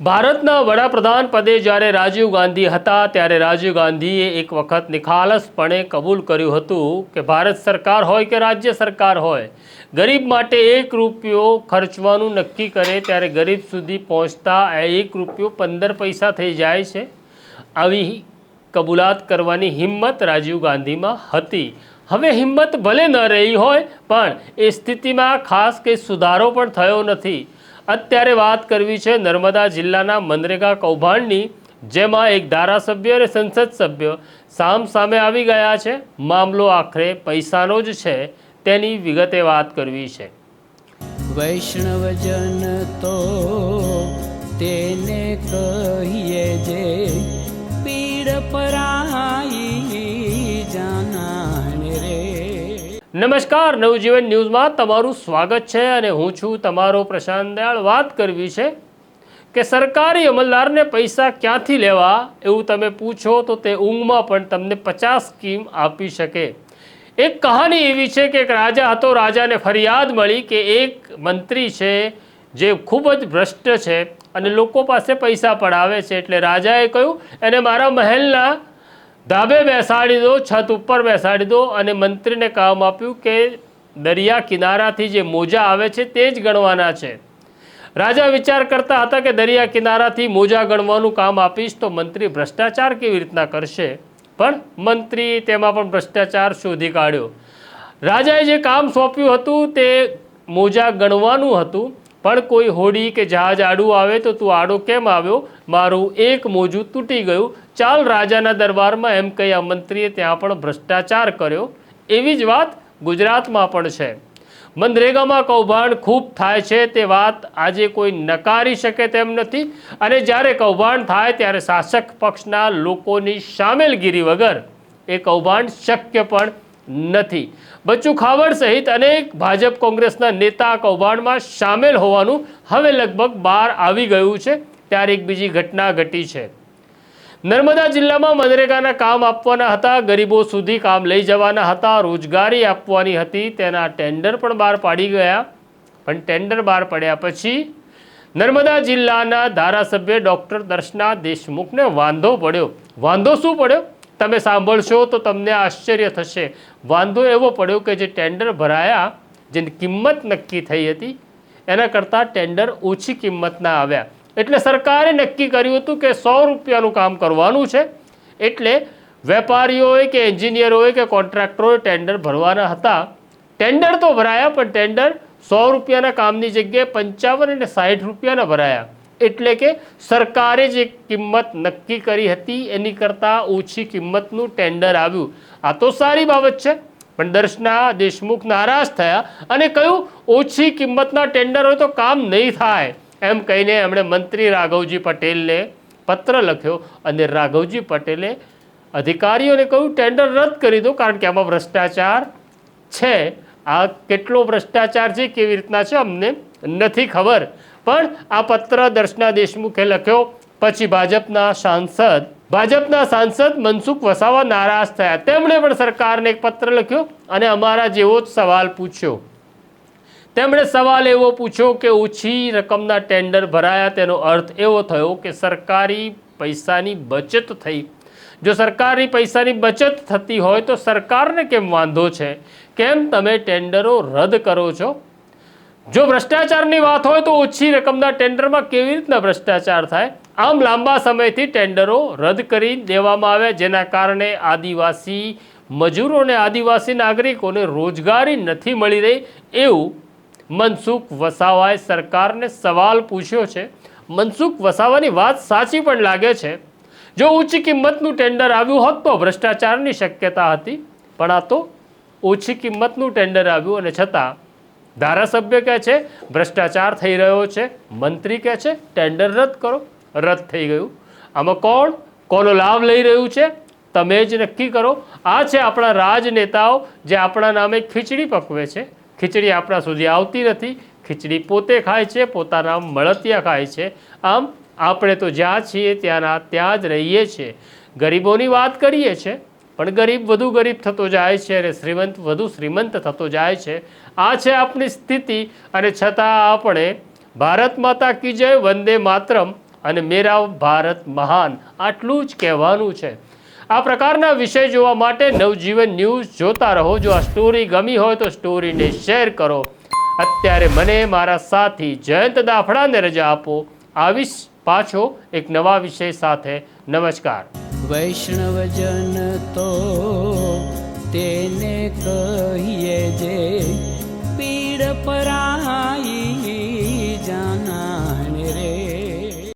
ભારતના વડાપ્રધાન પદે જ્યારે રાજીવ ગાંધી હતા ત્યારે રાજીવ ગાંધીએ એક વખત નિખાલસપણે કબૂલ કર્યું હતું કે ભારત સરકાર હોય કે રાજ્ય સરકાર હોય, ગરીબ માટે 1 રૂપિયો ખર્ચવાનું નક્કી કરે ત્યારે ગરીબ સુધી પહોંચતા 1 રૂપિયો 15 પૈસા થઈ જાય છે। આવી કબૂલાત કરવાની હિંમત રાજીવ ગાંધીમાં હતી। હવે હિંમત ભલે ન રહી હોય પણ એ સ્થિતિમાં ખાસ કંઈ સુધારો પણ થયો નથી। અત્યારે વાત કરવી છે નર્મદા જિલ્લાના મનરેગા કૌભાંડની, જેમાં એક ધારાસભ્ય અને સંસદ સભ્ય સામે આવી ગયા છે। મામલો આખરે પૈસાનો જ છે, તેની વિગતે વાત કરવી છે। વૈષ્ણવજન તો તેને કહીએ જે પીડ પરાઈ જાનાને રે। નમસ્કાર, નવજીવન ન્યૂઝમાં તમારું સ્વાગત છે અને હું છું તમારો પ્રશાંત દયાળ। વાત કરવી છે કે સરકારી અમલદારને પૈસા ક્યાંથી લેવા એવું તમે પૂછો તો તે ઊંઘમાં પણ તમને 50 સ્કીમ આપી શકે। એક કહાની એવી છે કે એક રાજા હતો। રાજાને ફરિયાદ મળી કે એક મંત્રી છે જે ખૂબ જ ભ્રષ્ટ છે અને લોકો પાસે પૈસા પડાવે છે। એટલે રાજાએ કહ્યું એને મારા મહેલના ધાબે બેસાડી દો, છત ઉપર બેસાડી દો અને મંત્રીને કામ આપ્યું કે દરિયા કિનારાથી જે મોજા આવે છે તે જ ગણવાના છે। રાજા વિચાર કરતા હતા કે દરિયા કિનારાથી મોજા ગણવાનું કામ આપીશ તો મંત્રી ભ્રષ્ટાચાર કેવી રીતના કરશે, પણ મંત્રી તેમાં પણ ભ્રષ્ટાચાર શોધી કાઢ્યો। રાજાએ જે કામ સોંપ્યું હતું તે મોજા ગણવાનું હતું, પણ કોઈ હોડી કે જહાજ આડું આવે તો તું આડો કેમ આવ્યો, મારું એક મોજું તૂટી ગયું, ચાલ રાજાના દરબારમાં, એમ કહી આ મંત્રીએ ત્યાં પણ ભ્રષ્ટાચાર કર્યો। એવી જ વાત ગુજરાતમાં પણ છે। મનરેગામાં કૌભાંડ ખૂબ થાય છે તે વાત આજે કોઈ નકારી શકે તેમ નથી અને જ્યારે કૌભાંડ થાય ત્યારે શાસક પક્ષના લોકોની સામેલગીરી વગર એ કૌભાંડ શક્ય પણ નથી। બચ્ચુ ખાબડ સહિત અનેક ભાજપ કોંગ્રેસના નેતા કૌભાંડમાં સામેલ હોવાનું હવે લગભગ બહાર આવી ગયું છે। ત્યારે એક બીજી ઘટના ઘટી છે। નર્મદા જિલ્લામાં મનરેગાના કામ આપવાના હતા, ગરીબો સુધી કામ લઈ જવાના હતા, રોજગારી આપવાની હતી, તેના ટેન્ડર પણ બહાર પાડી ગયા। પણ ટેન્ડર બહાર પડ્યા પછી નર્મદા જિલ્લાના ધારાસભ્ય ડૉક્ટર દર્શના દેશમુખને વાંધો પડ્યો। વાંધો શું પડ્યો તમે સાંભળશો તો તમને આશ્ચર્ય થશે। વાંધો એવો પડ્યો કે જે ટેન્ડર ભરાયા, જેની કિંમત નક્કી થઈ હતી એના કરતાં ટેન્ડર ઓછી કિંમતના આવ્યા। એટલે સરકારે નક્કી કર્યું હતું કે 100 રૂપિયાનું કામ કરવાનું છે, એટલે વેપારીઓએ કે એન્જિનિયરોએ કે કોન્ટ્રાક્ટરોએ ટેન્ડર ભરવાના હતા। ટેન્ડર તો ભરાયા પણ ટેન્ડર 100 રૂપિયાના કામની જગ્યાએ 55 અને 60 રૂપિયાના ભરાયા। એટલે કે સરકારે જે કિંમત નક્કી કરી હતી એની કરતાં ઓછી કિંમતનું ટેન્ડર આવ્યું। આ તો સારી બાબત છે, પણ દર્શના દેશમુખ નારાજ થયા અને કહ્યું ઓછી કિંમતના ટેન્ડર હોય તો કામ નહીં થાય, એમ કહીને એમણે મંત્રી રાઘવજી પટેલને પત્ર લખ્યો અને રાઘવજી પટેલે અધિકારીઓને કહ્યું ટેન્ડર રદ કરી દો, કારણ કે આમાં ભ્રષ્ટાચાર છે। આ કેટલો ભ્રષ્ટાચાર છે, કેવી રીતના છે અમને નથી ખબર, પણ આ પત્ર દર્શના દેશમુખે લખ્યો। પછી ભાજપના સાંસદ મનસુખ વસાવા નારાજ થયા। તેમણે પણ સરકારને એક પત્ર લખ્યો અને અમારા જેવો જ સવાલ પૂછ્યો। તેમણે સવાલ એવો પૂછ્યો કે ઓછી રકમના ટેન્ડર ભરાયા તેનો અર્થ એવો થયો કે સરકારી પૈસાની બચત થઈ। જો સરકારી પૈસાની બચત થતી હોય તો સરકારને કેમ વાંધો છે, કેમ તમે ટેન્ડરો રદ કરો છો? જો ભ્રષ્ટાચારની વાત હોય તો ઓછી રકમના ટેન્ડરમાં કેવી રીતના ભ્રષ્ટાચાર થાય? આમ લાંબા સમયથી ટેન્ડરો રદ કરી દેવામાં આવ્યા, જેના કારણે આદિવાસી મજૂરોને, આદિવાસી નાગરિકોને રોજગારી નથી મળી રહી, એવું મનસુખ વસાવાએ સરકારને સવાલ પૂછ્યો છે। મનસુખ વસાવાની વાત સાચી પણ લાગે છે। જો ઊંચી કિંમતનું ટેન્ડર આવ્યું હોત તો ભ્રષ્ટાચારની શક્યતા હતી, પણ આ તો ઓછી કિંમતનું ટેન્ડર આવ્યું અને છતાં ધારાસભ્ય કહે છે ભ્રષ્ટાચાર થઈ રહ્યો છે, મંત્રી કહે છે ટેન્ડર રદ કરો, રદ થઈ ગયું। આમાં કોનો લાભ લઈ રહ્યું છે તમે જ નક્કી કરો। આ છે આપણા રાજનેતાઓ જે આપણા નામે ખીચડી પકવે છે। ખીચડી આપણા સુધી આવતી નથી, ખીચડી પોતે ખાય છે, પોતાના મળતિયા ખાય છે। આમ આપણે તો જ્યાં છીએ ત્યાં જ રહીએ છીએ। ગરીબોની વાત કરીએ છીએ પણ ગરીબ વધુ ગરીબ થતો જાય છે અને શ્રીમંત વધુ શ્રીમંત થતો જાય છે। આ છે આપણી સ્થિતિ અને છતાં આપણે ભારત માતા કી જય, વંદે માતરમ અને મેરા ભારત મહાન, આટલું જ કહેવાનું છે. આ પ્રકારના વિષય જોવા માટે નવજીવન ન્યૂઝ જોતા રહો. જો આ સ્ટોરી ગમી હોય તો સ્ટોરીને શેર કરો. અત્યારે મને મારા સાથી જયંત દાફડાને રજા આપો. આવીશ પાછો એક નવા વિષય સાથે. નમસ્કાર. વૈષ્ણવજન તો તેને કહીએ જે પીડ પરાઈ.